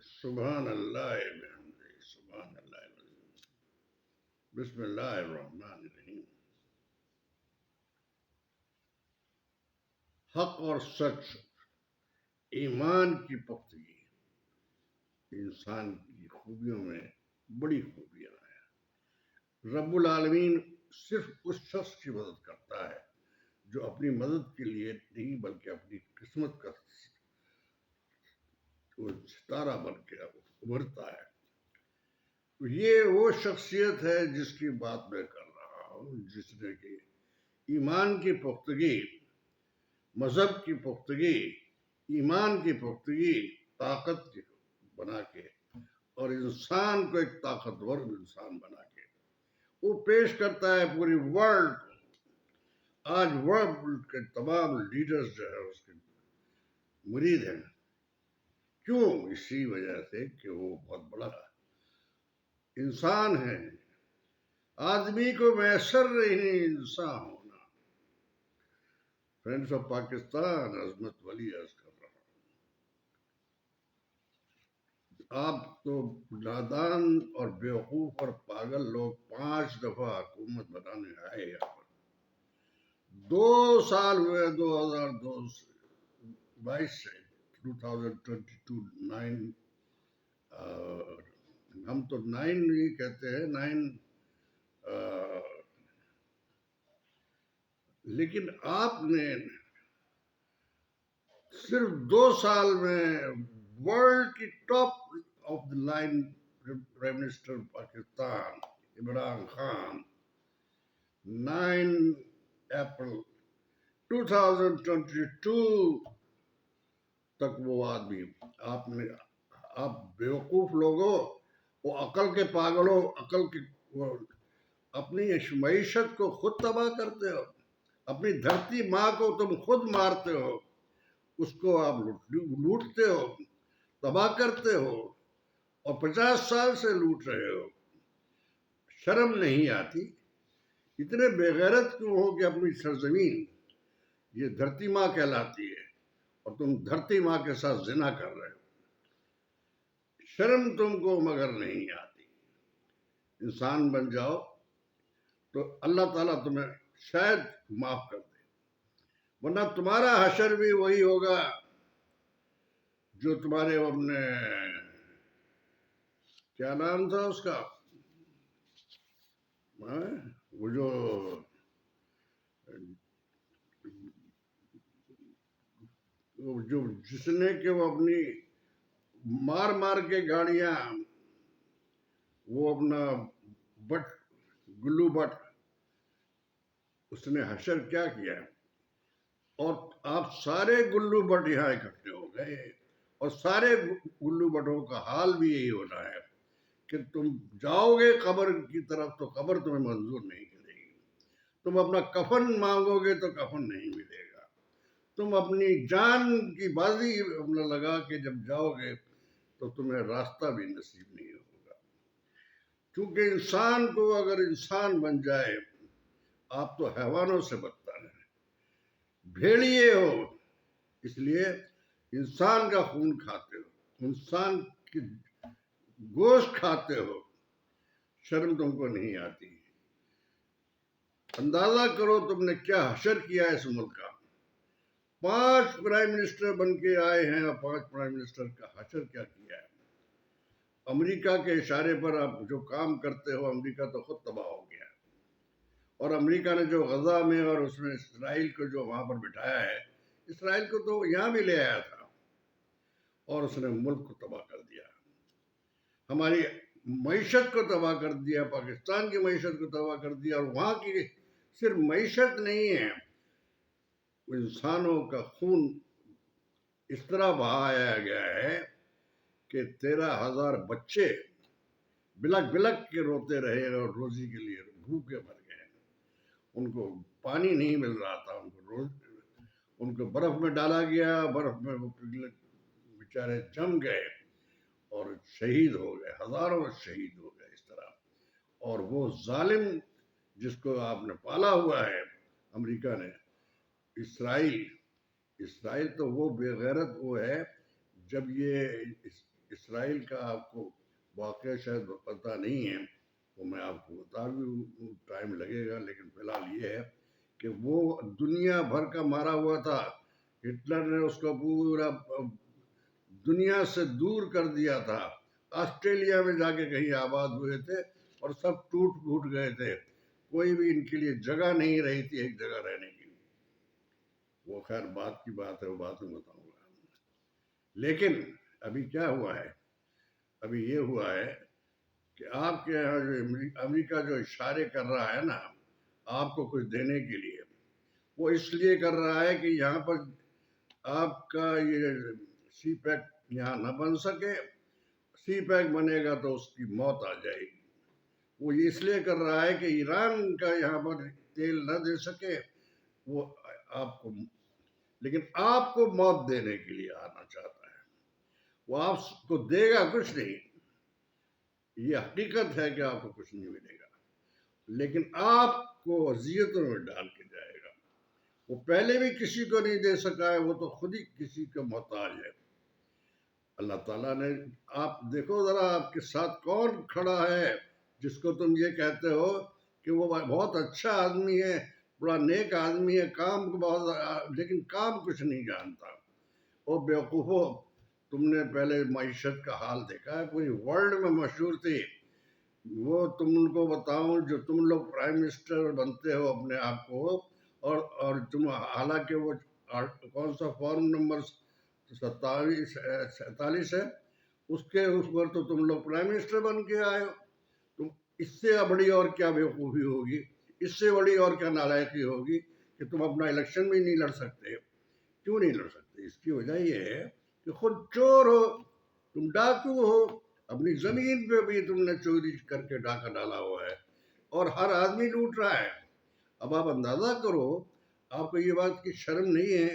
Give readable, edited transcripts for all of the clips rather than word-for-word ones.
سبحان اللہ بحمدہ سبحان اللہ العظیم بسم اللہ الرحمن الرحیم. حق اور سچ، ایمان کی پختگی انسان کی خوبیوں میں بڑی خوبیاں ہیں. رب العالمین صرف اس شخص کی مدد کرتا ہے جو اپنی مدد کے لیے نہیں بلکہ اپنی قسمت کا ستارہ بن کے ابھرتا ہے. یہ وہ شخصیت ہے جس کی بات میں کر رہا ہوں، جس نے کہ ایمان کی پختگی، مذہب کی پختگی، ایمان کی پختگی طاقت کی بنا کے اور انسان کو ایک طاقتور انسان بنا کے وہ پیش کرتا ہے پوری ورلڈ کو. آج ورلڈ کے تمام لیڈرز جو ہے اس کے مرید ہیں. کیوں؟ اسی وجہ سے کہ وہ بہت بڑا انسان ہے. آدمی کو میسر نہیں انسان ہونا. فرینڈز آف پاکستان، عظمت ولی عرض کر رہا ہوں، آپ تو نادان اور بیوقوف اور پاگل لوگ 5 دفعہ حکومت بنانے آئے یہاں پر. 2 سال ہوئے 2022 سے 2022 ہم تو 9 نہیں کہتے ہیں 9 لیکن آپ نے صرف 2 سال میں ورلڈ کی top of the line prime minister Pakistan Imran Khan 9 April 2022 تک وہ آدمی آپ بیوقوف لوگوں، وہ عقل کے پاگلوں، عقل کے اپنی معیشت کو خود تباہ کرتے ہو. اپنی دھرتی ماں کو تم خود مارتے ہو، اس کو آپ لوٹتے ہو، تباہ کرتے ہو اور 50 سال سے لوٹ رہے ہو. شرم نہیں آتی؟ اتنے بے غیرت کیوں ہو کہ اپنی سرزمین یہ دھرتی ماں کہلاتی ہے اور تم دھرتی ماں کے ساتھ زنا کر رہے ہو. شرم تم کو مگر نہیں آتی. انسان بن جاؤ تو اللہ تعالیٰ تمہیں شاید معاف کر دے، ورنہ تمہارا حشر بھی وہی ہوگا جو تمہارے اپنے کیا نام تھا اس کا، وہ جو جس نے کہ وہ اپنی مار کے گاڑیاں، وہ اپنا گلو بٹ، اس نے حشر کیا کیا. اور آپ سارے گلو بٹ یہاں اکٹھے ہو گئے اور سارے گلو بٹوں کا حال بھی یہی ہونا ہے کہ تم جاؤ گے قبر کی طرف تو قبر تمہیں منظور نہیں کرے گی. تم اپنا کفن مانگو گے تو کفن نہیں ملے گا. تم اپنی جان کی بازی لگا کے جب جاؤ گے تو تمہیں راستہ بھی نصیب نہیں ہوگا. کیونکہ انسان کو اگر انسان بن جائے، آپ تو حیوانوں سے بدتر ہیں، بھیڑیے ہو، اس لیے انسان کا خون کھاتے ہو، انسان کی گوشت کھاتے ہو. شرم تم کو نہیں آتی؟ اندازہ کرو تم نے کیا حشر کیا ہے اس ملک کا. 5 پرائم منسٹر بن کے آئے ہیں اور 5 پرائم منسٹر کا حشر کیا کیا ہے. امریکہ کے اشارے پر آپ جو کام کرتے ہو، امریکہ تو خود تباہ ہو گیا. اور امریکہ نے جو غزہ میں اور اس میں اسرائیل کو جو وہاں پر بٹھایا ہے، اسرائیل کو تو یہاں بھی لے آیا تھا اور اس نے ملک کو تباہ کر دیا، ہماری معیشت کو تباہ کر دیا، پاکستان کی معیشت کو تباہ کر دیا. اور وہاں کی صرف معیشت نہیں ہے، انسانوں کا خون اس طرح بہایا گیا ہے کہ 13,000 بچے بلک بلک کے روتے رہے اور روزی کے لیے بھوکے مر گئے. ان کو پانی نہیں مل رہا تھا، ان کو برف میں ڈالا گیا، برف میں وہ بیچارے جم گئے اور شہید ہو گئے، ہزاروں شہید ہو گئے اس طرح. اور وہ ظالم جس کو آپ نے پالا ہوا ہے امریکہ نے، اسرائیل تو وہ بے غیرت وہ ہے. جب یہ اسرائیل کا آپ کو واقعہ شاید پتہ نہیں ہے، تو میں آپ کو بتا بھی، ٹائم لگے گا، لیکن فی الحال یہ ہے کہ وہ دنیا بھر کا مارا ہوا تھا، ہٹلر نے اس کو پورا دنیا سے دور کر دیا تھا، آسٹریلیا میں جا کے کہیں آباد ہوئے تھے اور سب ٹوٹ پھوٹ گئے تھے، کوئی بھی ان کے لیے جگہ نہیں رہی تھی ایک جگہ رہنے کی. وہ خیر بات کی بات ہے، وہ بات میں بتاؤں گا. لیکن ابھی کیا ہوا ہے؟ ابھی یہ ہوا ہے کہ آپ کے یہاں جو امریکہ جو اشارے کر رہا ہے نا آپ کو کچھ دینے کے لیے، وہ اس لیے کر رہا ہے کہ یہاں پر آپ کا یہ سی پیک یہاں نہ بن سکے. سی پیک بنے گا تو اس کی موت آ جائے گی. وہ اس لیے کر رہا ہے کہ ایران کا یہاں پر تیل نہ دے سکے وہ آپ کو، لیکن آپ کو موت دینے کے لیے آنا چاہتا ہے. وہ آپ کو دے گا کچھ نہیں، یہ حقیقت ہے کہ آپ کو کچھ نہیں ملے گا، لیکن آپ کو اذیتوں میں ڈال کے جائے گا. وہ پہلے بھی کسی کو نہیں دے سکا ہے، وہ تو خود ہی کسی کا محتاج ہے. اللہ تعالیٰ نے، آپ دیکھو ذرا آپ کے ساتھ کون کھڑا ہے جس کو تم یہ کہتے ہو کہ وہ بہت اچھا آدمی ہے، بڑا نیک آدمی ہے، کام کو بہت، لیکن کام کچھ نہیں جانتا. وہ بیوقوفو، تم نے پہلے معیشت کا حال دیکھا ہے، پوری ورلڈ میں مشہور تھی. وہ تم کو بتاؤں، جو تم لوگ پرائم منسٹر بنتے ہو اپنے آپ کو، اور تم حالانکہ وہ کون سا فارم نمبر 47 ہے، اس کے اس پر تو تم لوگ پرائم منسٹر بن کے آئے ہو. تم اس سے بڑی اور کیا بیوقوفی ہوگی، اس سے بڑی اور کیا نالائقی ہوگی کہ تم اپنا الیکشن بھی نہیں لڑ سکتے. کیوں نہیں لڑ سکتے؟ اس کی وجہ یہ ہے کہ خود چور ہو، تم ڈاکو ہو، اپنی زمین پہ بھی تم نے چوری کر کے ڈاکہ ڈالا ہوا ہے اور ہر آدمی لوٹ رہا ہے. اب آپ اندازہ کرو، آپ کو یہ بات کی شرم نہیں ہے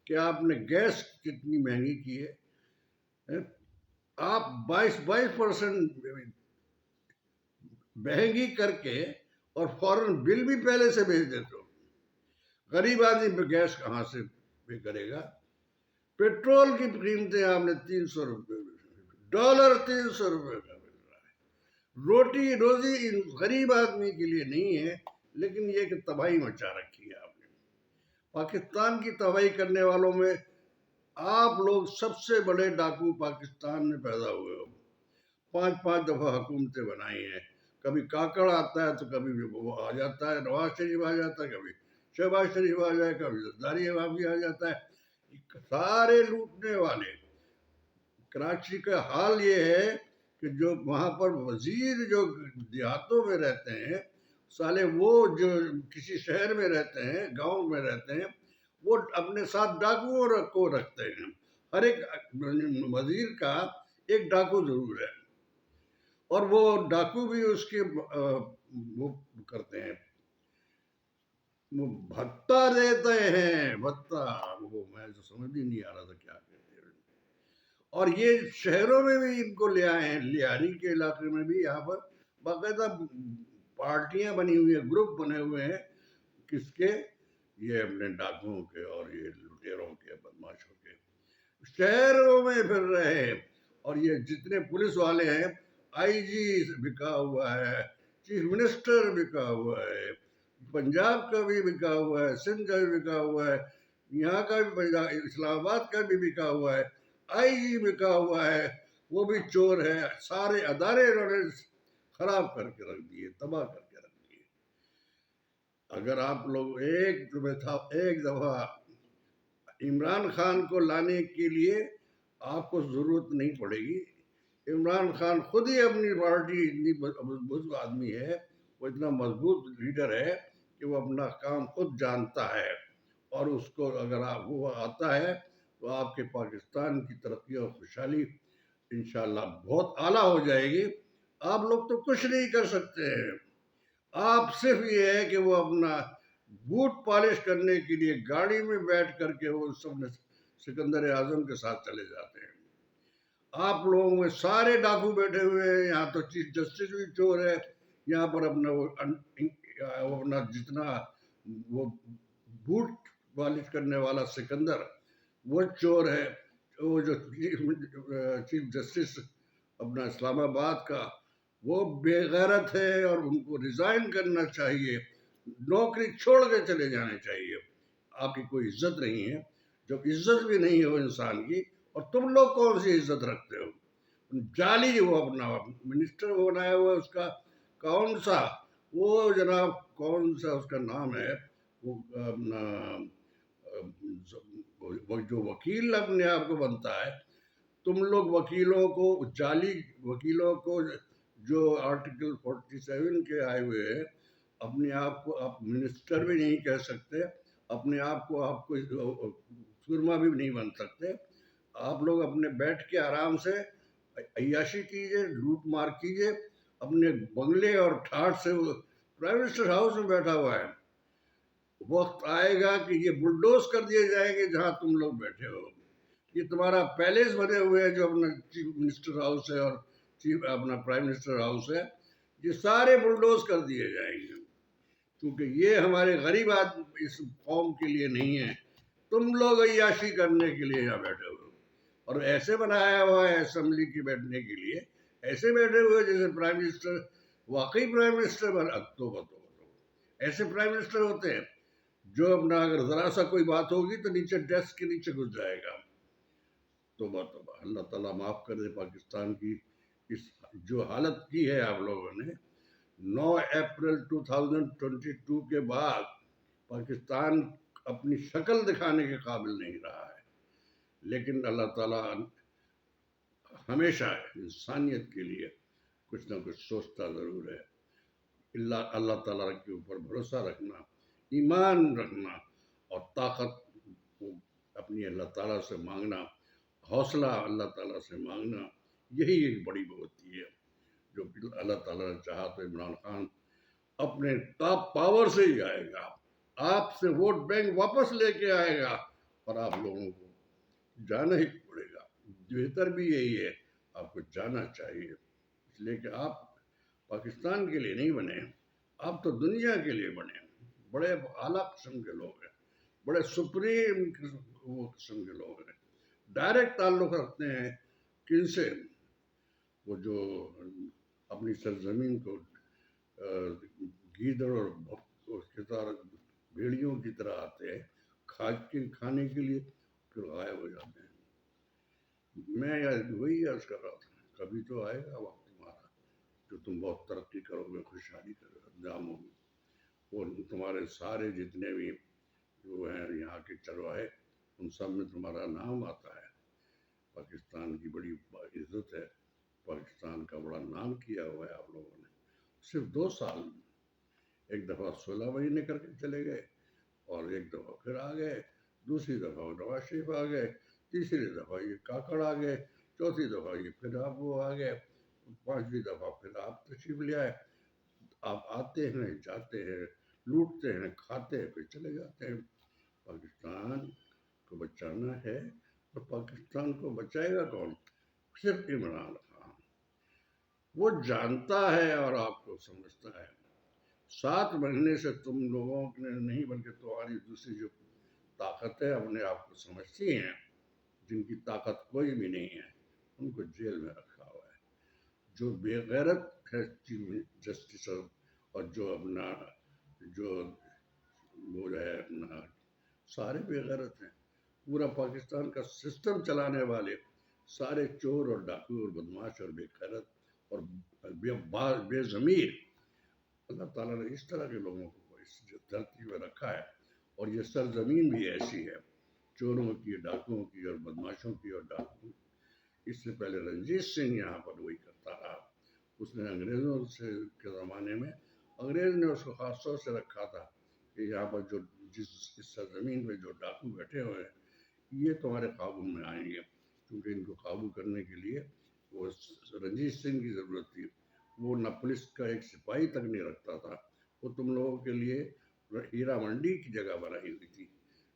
کہ آپ نے گیس کتنی مہنگی کی ہے؟ آپ 22% مہنگی کر کے اور فوراً بل بھی پہلے سے بھیج دیتے ہو. غریب آدمی پہ گیس کہاں سے پے کرے گا؟ پیٹرول کی قیمتیں آپ نے 300 روپے، ڈالر 300 روپے کا مل رہا ہے. روٹی روزی غریب آدمی کے لیے نہیں ہے، لیکن یہ کہ تباہی مچا رکھی ہے آپ نے. پاکستان کی تباہی کرنے والوں میں آپ لوگ سب سے بڑے ڈاکو پاکستان میں پیدا ہوئے ہو. 5 دفعہ حکومتیں بنائی ہیں، کبھی کاکڑ آتا ہے تو کبھی وہ آ جاتا ہے، نواز شریف آ جاتا ہے، کبھی شہباز شریف آ جائے، کبھی زرداری بھی آ جاتا ہے. سارے لوٹنے والے. کراچی کا حال یہ ہے کہ جو وہاں پر وزیر جو دیہاتوں میں رہتے ہیں، سالے وہ جو کسی شہر میں رہتے ہیں، گاؤں میں رہتے ہیں، وہ اپنے ساتھ ڈاکوؤں کو رکھتے ہیں. ہر ایک وزیر کا ایک ڈاکو ضرور ہے، اور وہ ڈاکو بھی اس کے وہ کرتے ہیں، وہ بھتہ دیتے ہیں، بھتہ. وہ میں تو سمجھ ہی نہیں آ رہا تھا کیا کہتے ہیں. اور یہ شہروں میں بھی ان کو لے آئے ہیں، لیاری کے علاقے میں بھی یہاں پر باقاعدہ پارٹیاں بنی ہوئی ہیں، گروپ بنے ہوئے ہیں. کس کے؟ یہ اپنے ڈاکوؤں کے اور یہ لٹیروں کے، بدماشوں کے. شہروں میں پھر رہے، اور یہ جتنے پولیس والے ہیں، آئی جی بکا ہوا ہے، چیف منسٹر بکا ہوا ہے، پنجاب کا بھی بکا ہوا ہے، سندھ کا بھی بکا ہوا ہے، یہاں کا بھی، اسلام آباد کا بھی بکا ہوا ہے، آئی جی بکا ہوا ہے، وہ بھی چور ہے. سارے ادارے انہوں نے خراب کر کے رکھ دیے، تباہ کر کے رکھ دیے. اگر آپ لوگ ایک دفعہ عمران خان کو لانے کے لیے آپ کو ضرورت نہیں پڑے گی. عمران خان خود ہی اپنی پارٹی اتنی مضبوط آدمی ہے، وہ اتنا مضبوط لیڈر ہے کہ وہ اپنا کام خود جانتا ہے، اور اس کو اگر وہ آتا ہے تو آپ کے پاکستان کی ترقی اور خوشحالی انشاءاللہ بہت اعلیٰ ہو جائے گی. آپ لوگ تو کچھ نہیں کر سکتے ہیں. آپ صرف یہ ہے کہ وہ اپنا بوٹ پالش کرنے کے لیے گاڑی میں بیٹھ کر کے وہ سکندر اعظم کے ساتھ چلے جاتے ہیں. آپ لوگوں میں سارے ڈاکو بیٹھے ہوئے ہیں. یہاں تو چیف جسٹس بھی چور ہے، یہاں پر اپنا جتنا وہ بوٹ پالش کرنے والا سکندر وہ چور ہے. وہ جو چیف جسٹس اپنا اسلام آباد کا، وہ بے غیرت ہے اور ان کو ریزائن کرنا چاہیے، نوکری چھوڑ کے چلے جانے چاہیے. آپ کی کوئی عزت نہیں ہے. جب عزت بھی نہیں ہو انسان کی، اور تم لوگ کون سی عزت رکھتے ہو؟ جعلی وہ اپنا منسٹر بنایا ہوا اس کا کون سا، وہ جناب کون سا اس کا نام ہے، وہ اپنا وہ جو وکیل اپنے آپ کو بنتا ہے. تم لوگ وکیلوں کو، جعلی وکیلوں کو، جو آرٹیکل 47 کے آئے ہوئے ہیں، اپنے آپ کو آپ منسٹر بھی نہیں کہہ سکتے، اپنے آپ کو آپ سرما بھی نہیں بن سکتے. آپ لوگ اپنے بیٹھ کے آرام سے عیاشی کیجئے، لوٹ مار کیجئے اپنے بنگلے اور ٹھاٹ سے. پرائم منسٹر ہاؤس میں بیٹھا ہوا ہے. وقت آئے گا کہ یہ بلڈوز کر دیے جائیں گے جہاں تم لوگ بیٹھے ہو. یہ تمہارا پیلیس بنے ہوئے ہیں جو اپنا چیف منسٹر ہاؤس ہے اور اپنا پرائم منسٹر ہاؤس ہے، یہ سارے بلڈوز کر دیے جائیں گے، کیونکہ یہ ہمارے غریب آدمی اس قوم کے لیے نہیں ہے. تم لوگ عیاشی کرنے کے لیے یہاں بیٹھے ہوئے ہو، اور ایسے بنایا ہوا ہے اسمبلی کی بیٹھنے کے لیے، ایسے بیٹھے ہوئے جیسے پرائم منسٹر واقعی پرائم منسٹر بنا. ایسے پرائم منسٹر ہوتے ہیں جو اپنا اگر ذرا سا کوئی بات ہوگی تو نیچے ڈیسک کے نیچے گھس جائے گا. توبہ توبہ، اللہ تعالیٰ معاف کر دے. پاکستان کی اس جو حالت کی ہے آپ لوگوں نے، 9 اپریل 2022 کے بعد پاکستان اپنی شکل دکھانے کے قابل نہیں رہا ہے. لیکن اللہ تعالیٰ ہمیشہ انسانیت کے لیے کچھ نہ کچھ سوچتا ضرور ہے. اللہ تعالیٰ کے اوپر بھروسہ رکھنا، ایمان رکھنا، اور طاقت کو اپنی اللہ تعالیٰ سے مانگنا، حوصلہ اللہ تعالیٰ سے مانگنا، یہی ایک بڑی بہتی ہے. جو اللہ تعالیٰ نے چاہا تو عمران خان اپنے ٹاپ پاور سے ہی آئے گا، آپ سے ووٹ بینک واپس لے کے آئے گا، اور آپ لوگوں کو جانا ہی پڑے گا. بہتر بھی یہی ہے، آپ کو جانا چاہیے، اس لیے کہ آپ پاکستان کے لیے نہیں بنے، آپ تو دنیا کے لیے بنے. بڑے اعلیٰ قسم کے لوگ ہیں، بڑے سپریم قسم کے لوگ ہیں، ڈائریکٹ تعلق رکھتے ہیں کن سے؟ وہ جو اپنی سرزمین کو گیدڑ اور اس کے ساتھ بھیڑیوں کی طرح آتے ہیں کھانے کے لیے، پھر غائب ہو جاتے ہیں. میں وہی عرض کر رہا تھا، کبھی تو آئے گا وقت تمہارا جو تم بہت ترقی کرو گے، خوشحالی جامو گے، اور تمہارے سارے جتنے بھی جو ہیں یہاں کے چرواہے، ان سب میں تمہارا نام آتا ہے. پاکستان کی بڑی عزت ہے، پاکستان کا بڑا نام کیا ہوا ہے آپ لوگوں نے. صرف 2 سال میں ایک دفعہ 16 مہینے کر کے چلے گئے، اور ایک دفعہ پھر آ گئے، دوسری دفعہ نواز شریف آ گئے، تیسری دفعہ یہ کاکڑ آ گئے، چوتھی دفعہ یہ پھر آپ وہ آ گئے، 5ویں دفعہ پھر آپ تشریف لے آئے. آپ آتے ہیں، جاتے ہیں، لوٹتے ہیں، کھاتے ہیں، پھر چلے جاتے ہیں. پاکستان کو بچانا ہے، تو پاکستان کو بچائے گا کون؟ صرف عمران خان. وہ جانتا ہے اور آپ کو سمجھتا ہے. 7 مہینے سے تم لوگوں نے نہیں، بلکہ تمہاری دوسری جو طاقتیں اپنے آپ کو سمجھتی ہیں، جن کی طاقت کوئی بھی نہیں ہے، ان کو جیل میں رکھا ہوا ہے. جو بے غیرت ہے چیف جسٹس، اور جو اپنا جو وہ ہے اپنا سارے بے غیرت ہیں. پورا پاکستان کا سسٹم چلانے والے سارے چور اور ڈاکو اور بدماش اور بے غیرت اور بے ضمیر. اللہ تعالیٰ نے اس طرح کے لوگوں کو اس دھرتی پہ رکھا ہے، اور یہ سرزمین بھی ایسی ہے، چوروں کی، ڈاکوؤں کی اور بدماشوں کی اور ڈاکوؤں. اس سے پہلے رنجیت سنگھ یہاں پر وہی کرتا رہا. اس نے انگریزوں کے زمانے میں انگریز نے اس کو خاص طور سے رکھا تھا کہ یہاں پر جو اس سرزمین پہ جو ڈاکو بیٹھے ہوئے ہیں، یہ تمہارے قابو میں آئیں گے. کیونکہ ان کو قابو کرنے کے لیے وہ رنجیت سنگھ کی ضرورت تھی. وہ نہ پولیس کا ایک سپاہی تک نہیں رکھتا تھا، وہ تم لوگوں کے لیے ہیرا منڈی کی جگہ بنائی ہوئی تھی،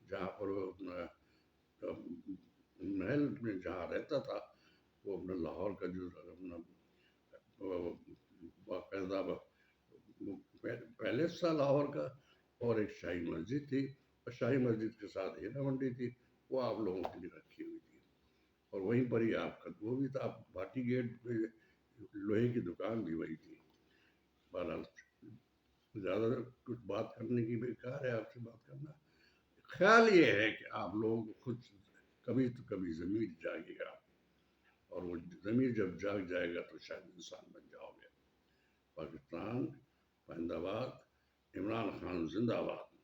جہاں پر وہ اپنا محل میں جہاں رہتا تھا، وہ اپنا لاہور کا جو اپنا باقاعدہ پیلس تھا لاہور کا، اور ایک شاہی مسجد تھی، اور شاہی مسجد کے ساتھ ہیرا منڈی تھی، وہ آپ لوگوں کے لیے رکھی ہوئی تھی. اور وہیں پر ہی آپ کا وہ بھی تھا، بھاٹی گیٹ پہ لوہے کی دکان بھی وہی تھی. بہرحال زیادہ کچھ بات کرنے کی بیکار ہے آپ سے بات کرنا. خیال یہ ہے کہ آپ لوگوں کو خود کبھی تو کبھی ضمیر جاگے گا، اور وہ ضمیر جب جاگ جائے گا تو شاید انسان بن جاؤ گے. پاکستان، پائندہ باد، عمران خان زندہ باد.